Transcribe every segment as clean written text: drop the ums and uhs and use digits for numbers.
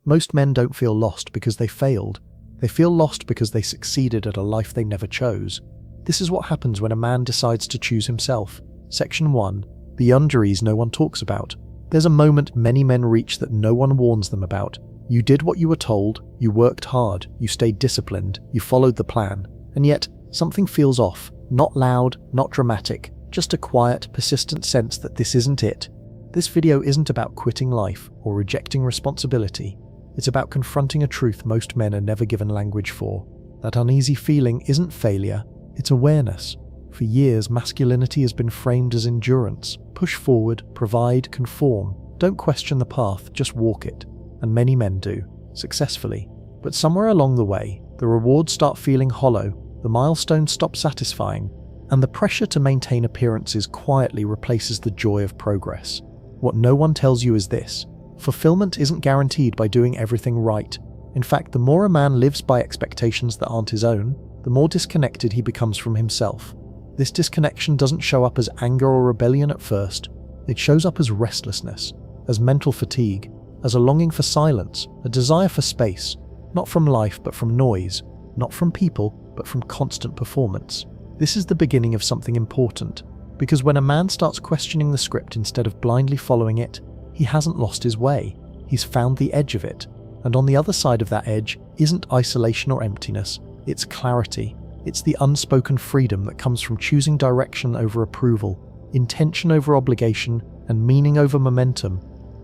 Most men don't feel lost because they failed. They feel lost because they succeeded at a life they never chose. This is what happens when a man decides to choose himself. Section 1. The injuries no one talks about. There's a moment many men reach that no one warns them about. You did what you were told, you worked hard, you stayed disciplined, you followed the plan, and yet something feels off. Not loud, not dramatic, just a quiet, persistent sense that this isn't it. This video isn't about quitting life or rejecting responsibility. It's about confronting a truth most men are never given language for. That uneasy feeling isn't failure, it's awareness. For years, masculinity has been framed as endurance. Push forward, provide, conform. Don't question the path, just walk it. And many men do, successfully. But somewhere along the way, the rewards start feeling hollow, the milestones stop satisfying, and the pressure to maintain appearances quietly replaces the joy of progress. What no one tells you is this: fulfillment isn't guaranteed by doing everything right. In fact, the more a man lives by expectations that aren't his own, the more disconnected he becomes from himself. This disconnection doesn't show up as anger or rebellion at first. It shows up as restlessness, as mental fatigue, as a longing for silence, a desire for space, not from life but from noise, not from people but from constant performance. This is the beginning of something important, because when a man starts questioning the script instead of blindly following it, he hasn't lost his way. He's found the edge of it. And on the other side of that edge isn't isolation or emptiness, it's clarity. It's the unspoken freedom that comes from choosing direction over approval, intention over obligation, and meaning over momentum.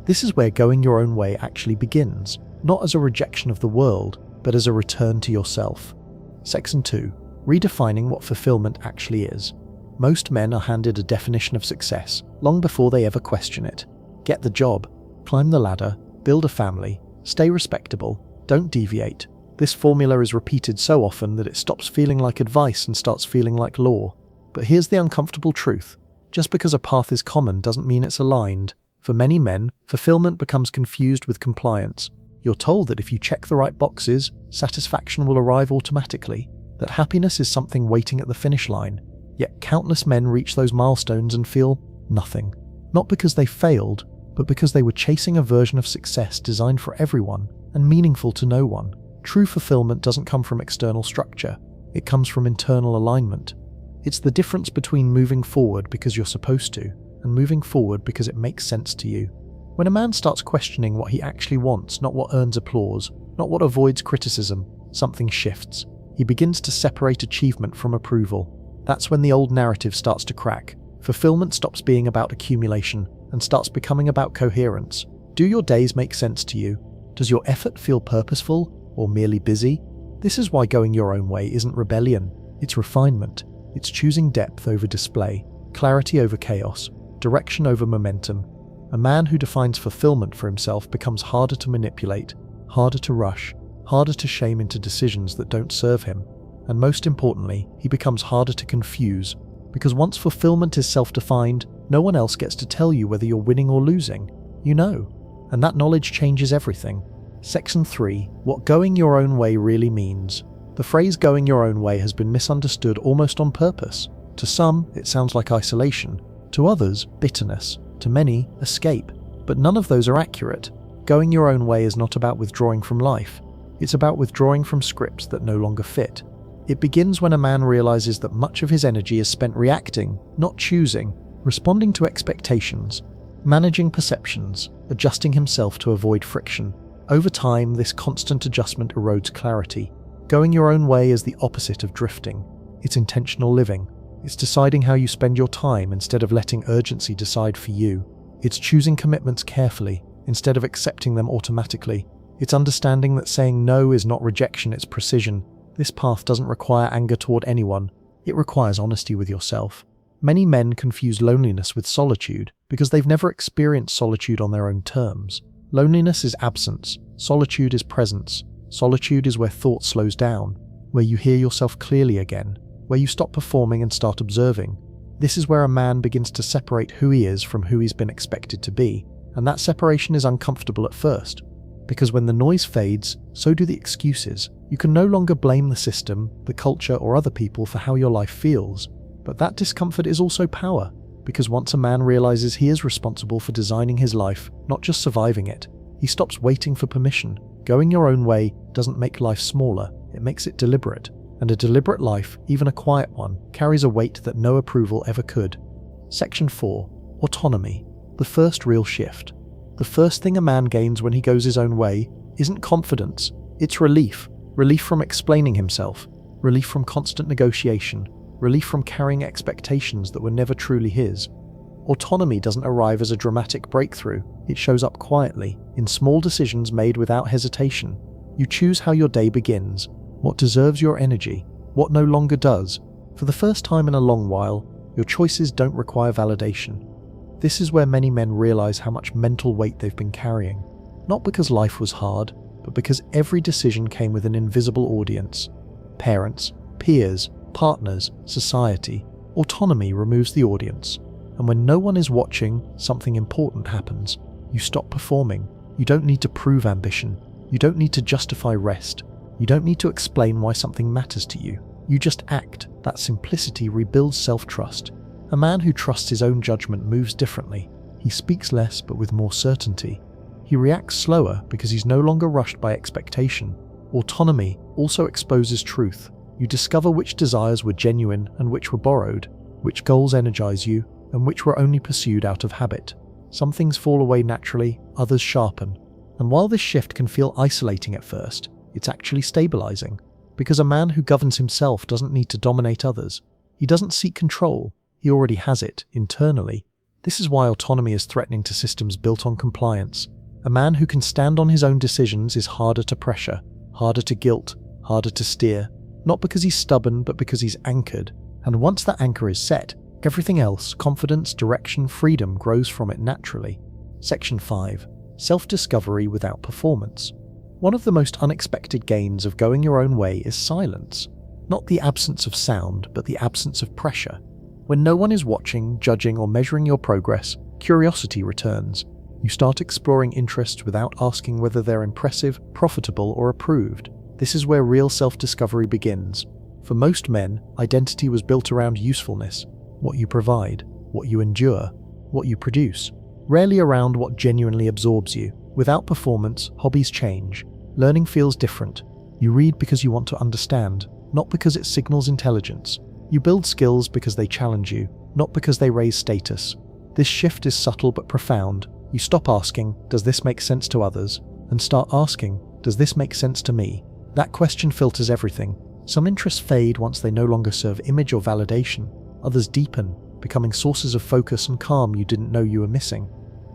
This is where going your own way actually begins, not as a rejection of the world, but as a return to yourself. Section 2. Redefining what fulfillment actually is. Most men are handed a definition of success long before they ever question it. Get the job, climb the ladder, build a family, stay respectable, don't deviate. This formula is repeated so often that it stops feeling like advice and starts feeling like law. But here's the uncomfortable truth. Just because a path is common doesn't mean it's aligned. For many men, fulfillment becomes confused with compliance. You're told that if you check the right boxes, satisfaction will arrive automatically, that happiness is something waiting at the finish line. Yet countless men reach those milestones and feel nothing. Not because they failed, but because they were chasing a version of success designed for everyone and meaningful to no one. True fulfillment doesn't come from external structure, it comes from internal alignment. It's the difference between moving forward because you're supposed to, and moving forward because it makes sense to you. When a man starts questioning what he actually wants, not what earns applause, not what avoids criticism, something shifts. He begins to separate achievement from approval. That's when the old narrative starts to crack. Fulfillment stops being about accumulation and starts becoming about coherence. Do your days make sense to you? Does your effort feel purposeful or merely busy? This is why going your own way isn't rebellion, it's refinement. It's choosing depth over display, clarity over chaos, direction over momentum. A man who defines fulfillment for himself becomes harder to manipulate, harder to rush, harder to shame into decisions that don't serve him. And most importantly, he becomes harder to confuse, because once fulfillment is self-defined, no one else gets to tell you whether you're winning or losing. You know, and that knowledge changes everything. Section 3. What going your own way really means. The phrase going your own way has been misunderstood almost on purpose. To some, it sounds like isolation. To others, bitterness. To many, escape. But none of those are accurate. Going your own way is not about withdrawing from life. It's about withdrawing from scripts that no longer fit. It begins when a man realizes that much of his energy is spent reacting, not choosing, responding to expectations, managing perceptions, adjusting himself to avoid friction. Over time, this constant adjustment erodes clarity. Going your own way is the opposite of drifting. It's intentional living. It's deciding how you spend your time instead of letting urgency decide for you. It's choosing commitments carefully instead of accepting them automatically. It's understanding that saying no is not rejection, it's precision. This path doesn't require anger toward anyone. It requires honesty with yourself. Many men confuse loneliness with solitude because they've never experienced solitude on their own terms. Loneliness is absence. Solitude is presence. Solitude is where thought slows down, where you hear yourself clearly again, where you stop performing and start observing. This is where a man begins to separate who he is from who he's been expected to be, and that separation is uncomfortable at first. Because when the noise fades, so do the excuses. You can no longer blame the system, the culture, or other people for how your life feels. But that discomfort is also power, because once a man realizes he is responsible for designing his life, not just surviving it, he stops waiting for permission. Going your own way doesn't make life smaller, it makes it deliberate. And a deliberate life, even a quiet one, carries a weight that no approval ever could. Section 4. Autonomy. The first real shift. The first thing a man gains when he goes his own way isn't confidence, it's relief. Relief from explaining himself, relief from constant negotiation, relief from carrying expectations that were never truly his. Autonomy doesn't arrive as a dramatic breakthrough, it shows up quietly, in small decisions made without hesitation. You choose how your day begins, what deserves your energy, what no longer does. For the first time in a long while, your choices don't require validation. This is where many men realize how much mental weight they've been carrying. Not because life was hard, but because every decision came with an invisible audience. Parents, peers, partners, society. Autonomy removes the audience. And when no one is watching, something important happens. You stop performing. You don't need to prove ambition. You don't need to justify rest. You don't need to explain why something matters to you. You just act. That simplicity rebuilds self-trust. A man who trusts his own judgment moves differently. He speaks less but with more certainty. He reacts slower because he's no longer rushed by expectation. Autonomy also exposes truth. You discover which desires were genuine and which were borrowed, which goals energize you, and which were only pursued out of habit. Some things fall away naturally, others sharpen. And while this shift can feel isolating at first, it's actually stabilizing. Because a man who governs himself doesn't need to dominate others. He doesn't seek control. He already has it, internally. This is why autonomy is threatening to systems built on compliance. A man who can stand on his own decisions is harder to pressure, harder to guilt, harder to steer. Not because he's stubborn, but because he's anchored. And once that anchor is set, everything else, confidence, direction, freedom, grows from it naturally. Section 5. Self-discovery without performance. One of the most unexpected gains of going your own way is silence. Not the absence of sound, but the absence of pressure. When no one is watching, judging, or measuring your progress, curiosity returns. You start exploring interests without asking whether they're impressive, profitable, or approved. This is where real self-discovery begins. For most men, identity was built around usefulness, what you provide, what you endure, what you produce, rarely around what genuinely absorbs you. Without performance, hobbies change. Learning feels different. You read because you want to understand, not because it signals intelligence. You build skills because they challenge you, not because they raise status. This shift is subtle but profound. You stop asking, does this make sense to others? And start asking, does this make sense to me? That question filters everything. Some interests fade once they no longer serve image or validation. Others deepen, becoming sources of focus and calm you didn't know you were missing.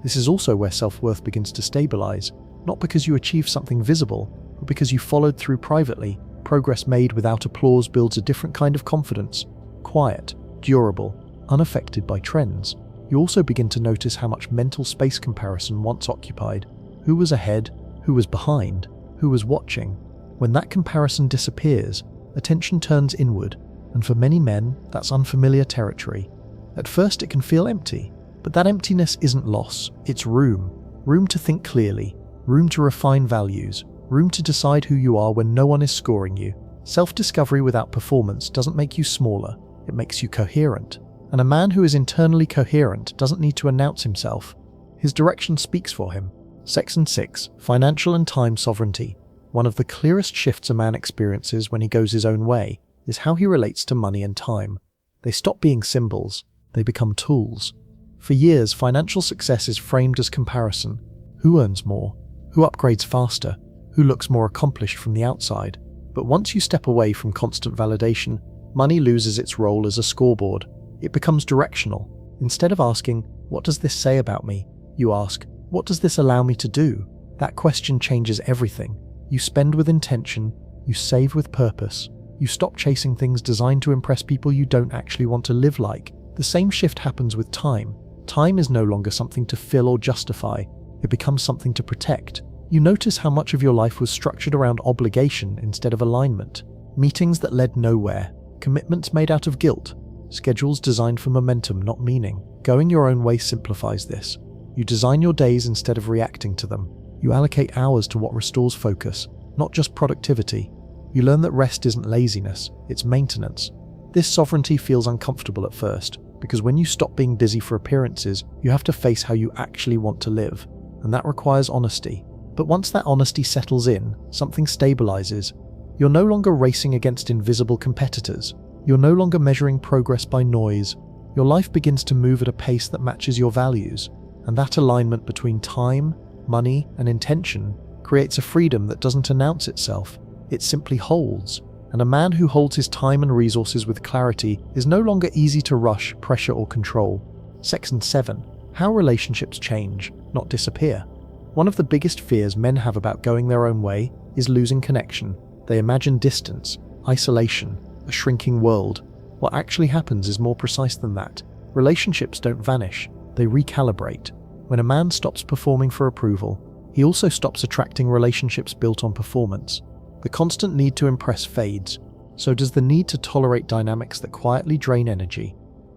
This is also where self-worth begins to stabilize, not because you achieved something visible, but because you followed through privately. Progress made without applause builds a different kind of confidence. Quiet, durable, unaffected by trends. You also begin to notice how much mental space comparison once occupied. Who was ahead? Who was behind? Who was watching? When that comparison disappears, attention turns inward, and for many men, that's unfamiliar territory. At first it can feel empty, but that emptiness isn't loss, it's room. Room to think clearly, room to refine values, room to decide who you are when no one is scoring you. Self-discovery without performance doesn't make you smaller, it makes you coherent. And a man who is internally coherent doesn't need to announce himself. His direction speaks for him. Section 6. Financial and time sovereignty. One of the clearest shifts a man experiences when he goes his own way is how he relates to money and time. They stop being symbols, they become tools. For years, financial success is framed as comparison. Who earns more? Who upgrades faster? Who looks more accomplished from the outside? But once you step away from constant validation, money loses its role as a scoreboard. It becomes directional. Instead of asking, what does this say about me? You ask, what does this allow me to do? That question changes everything. You spend with intention, you save with purpose. You stop chasing things designed to impress people you don't actually want to live like. The same shift happens with time. Time is no longer something to fill or justify. It becomes something to protect. You notice how much of your life was structured around obligation instead of alignment. Meetings that led nowhere. Commitments made out of guilt. Schedules designed for momentum, not meaning. Going your own way simplifies this. You design your days instead of reacting to them. You allocate hours to what restores focus, not just productivity. You learn that rest isn't laziness, it's maintenance. This sovereignty feels uncomfortable at first, because when you stop being busy for appearances, you have to face how you actually want to live, and that requires honesty. But once that honesty settles in, something stabilizes. You're no longer racing against invisible competitors. You're no longer measuring progress by noise. Your life begins to move at a pace that matches your values, and that alignment between time, money, and intention creates a freedom that doesn't announce itself. It simply holds. And a man who holds his time and resources with clarity is no longer easy to rush, pressure, or control. Section 7. How relationships change, not disappear. One of the biggest fears men have about going their own way is losing connection. They imagine distance, isolation, a shrinking world. What actually happens is more precise than that. Relationships don't vanish, they recalibrate. When a man stops performing for approval, he also stops attracting relationships built on performance. The constant need to impress fades, so does the need to tolerate dynamics that quietly drain energy.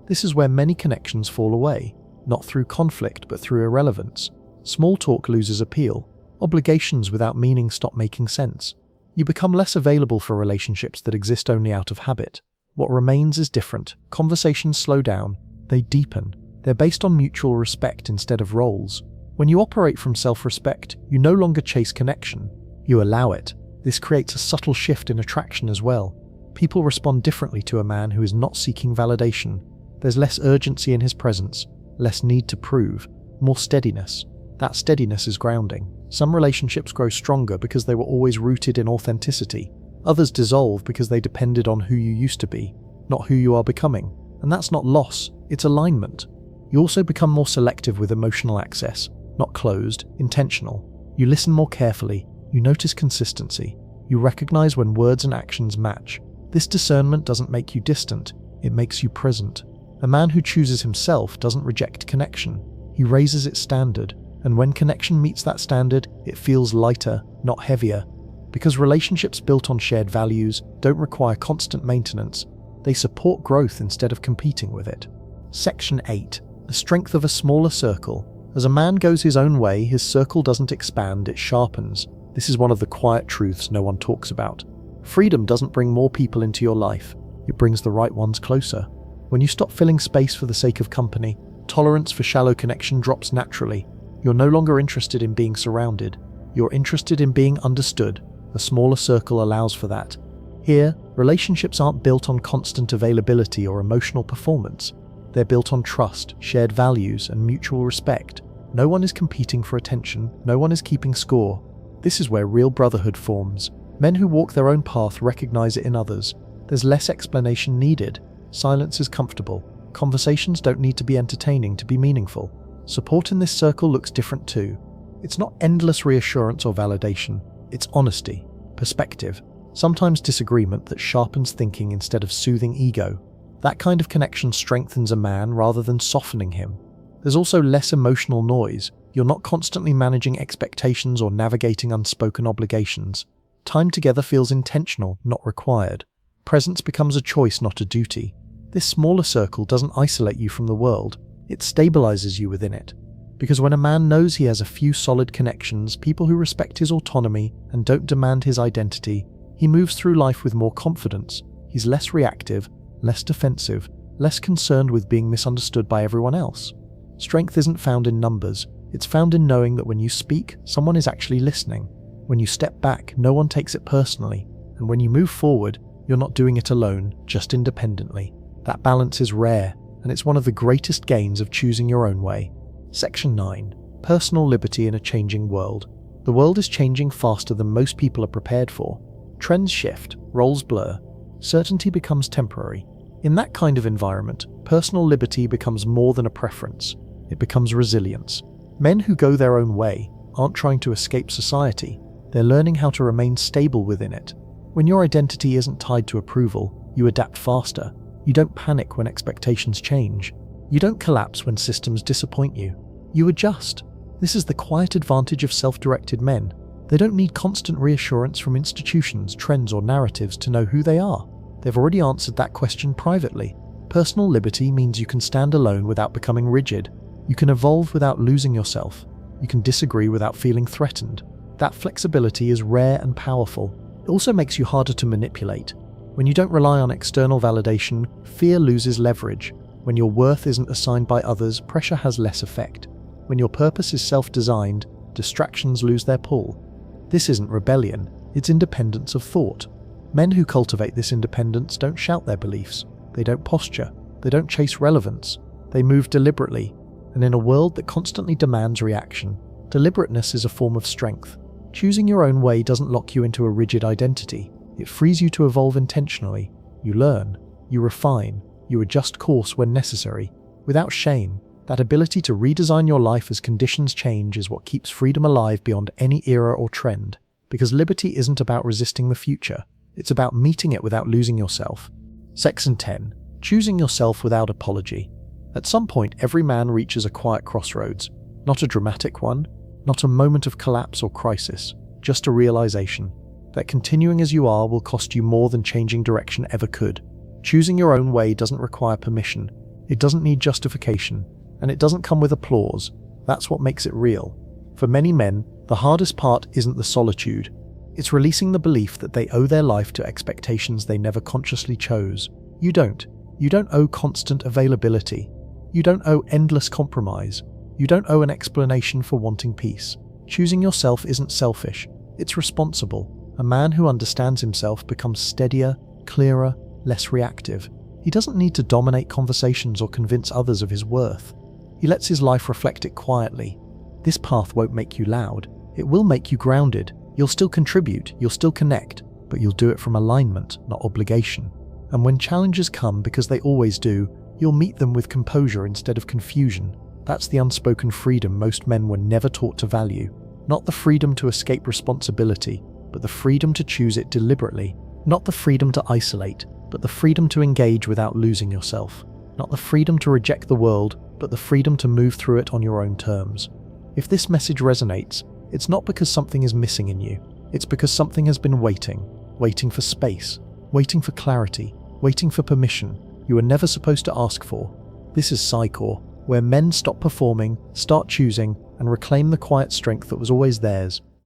This is where many connections fall away, not through conflict but through irrelevance. Small talk loses appeal. Obligations without meaning stop making sense. You become less available for relationships that exist only out of habit. What remains is different. Conversations slow down. They deepen. They're based on mutual respect instead of roles. When you operate from self-respect, you no longer chase connection. You allow it. This creates a subtle shift in attraction as well. People respond differently to a man who is not seeking validation. There's less urgency in his presence, less need to prove, more steadiness. That steadiness is grounding. Some relationships grow stronger because they were always rooted in authenticity. Others dissolve because they depended on who you used to be, not who you are becoming. And that's not loss, it's alignment. You also become more selective with emotional access, not closed, intentional. You listen more carefully, you notice consistency, you recognize when words and actions match. This discernment doesn't make you distant, it makes you present. A man who chooses himself doesn't reject connection, he raises its standard. And when connection meets that standard, it feels lighter, not heavier. Because relationships built on shared values don't require constant maintenance, they support growth instead of competing with it. Section 8. The strength of a smaller circle. As a man goes his own way, his circle doesn't expand, it sharpens. This is one of the quiet truths no one talks about. Freedom doesn't bring more people into your life, it brings the right ones closer. When you stop filling space for the sake of company, tolerance for shallow connection drops naturally. You're no longer interested in being surrounded, you're interested in being understood. A smaller circle allows for that. Here, relationships aren't built on constant availability or emotional performance. They're built on trust, shared values, and mutual respect. No one is competing for attention, no one is keeping score. This is where real brotherhood forms. Men who walk their own path recognize it in others. There's less explanation needed. Silence is comfortable. Conversations don't need to be entertaining to be meaningful. Support in this circle looks different too. It's not endless reassurance or validation. It's honesty, perspective, sometimes disagreement that sharpens thinking instead of soothing ego. That kind of connection strengthens a man rather than softening him. There's also less emotional noise. You're not constantly managing expectations or navigating unspoken obligations. Time together feels intentional, not required. Presence becomes a choice, not a duty. This smaller circle doesn't isolate you from the world. It stabilizes you within it. Because when a man knows he has a few solid connections, people who respect his autonomy and don't demand his identity, he moves through life with more confidence. He's less reactive, less defensive, less concerned with being misunderstood by everyone else. Strength isn't found in numbers, it's found in knowing that when you speak, someone is actually listening. When you step back, no one takes it personally. And when you move forward, you're not doing it alone, just independently. That balance is rare, and it's one of the greatest gains of choosing your own way. Section 9. Personal liberty in a changing world. The world is changing faster than most people are prepared for. Trends shift, roles blur, certainty becomes temporary. In that kind of environment, personal liberty becomes more than a preference. It becomes resilience. Men who go their own way aren't trying to escape society, they're learning how to remain stable within it. When your identity isn't tied to approval, you adapt faster. You don't panic when expectations change. You don't collapse when systems disappoint you. You adjust. This is the quiet advantage of self-directed men. They don't need constant reassurance from institutions, trends, or narratives to know who they are. They've already answered that question privately. Personal liberty means you can stand alone without becoming rigid. You can evolve without losing yourself. You can disagree without feeling threatened. That flexibility is rare and powerful. It also makes you harder to manipulate. When you don't rely on external validation, fear loses leverage. When your worth isn't assigned by others, pressure has less effect. When your purpose is self-designed, distractions lose their pull. This isn't rebellion, it's independence of thought. Men who cultivate this independence don't shout their beliefs, they don't posture, they don't chase relevance, they move deliberately. And in a world that constantly demands reaction, deliberateness is a form of strength. Choosing your own way doesn't lock you into a rigid identity, it frees you to evolve intentionally. You learn, you refine, you adjust course when necessary, without shame. That ability to redesign your life as conditions change is what keeps freedom alive beyond any era or trend. Because liberty isn't about resisting the future, it's about meeting it without losing yourself. Section 10. Choosing yourself without apology. At some point, every man reaches a quiet crossroads. Not a dramatic one, not a moment of collapse or crisis, just a realization that continuing as you are will cost you more than changing direction ever could. Choosing your own way doesn't require permission, it doesn't need justification, and it doesn't come with applause. That's what makes it real. For many men, the hardest part isn't the solitude. It's releasing the belief that they owe their life to expectations they never consciously chose. You don't. You don't owe constant availability. You don't owe endless compromise. You don't owe an explanation for wanting peace. Choosing yourself isn't selfish. It's responsible. A man who understands himself becomes steadier, clearer, less reactive. He doesn't need to dominate conversations or convince others of his worth. He lets his life reflect it quietly. This path won't make you loud. It will make you grounded. You'll still contribute, you'll still connect, but you'll do it from alignment, not obligation. And when challenges come, because they always do, you'll meet them with composure instead of confusion. That's the unspoken freedom most men were never taught to value. Not the freedom to escape responsibility, but the freedom to choose it deliberately. Not the freedom to isolate, but the freedom to engage without losing yourself. Not the freedom to reject the world, but the freedom to move through it on your own terms. If this message resonates, it's not because something is missing in you. It's because something has been waiting for space, waiting for clarity, waiting for permission you were never supposed to ask for. This is Psycore, where men stop performing, start choosing, and reclaim the quiet strength that was always theirs.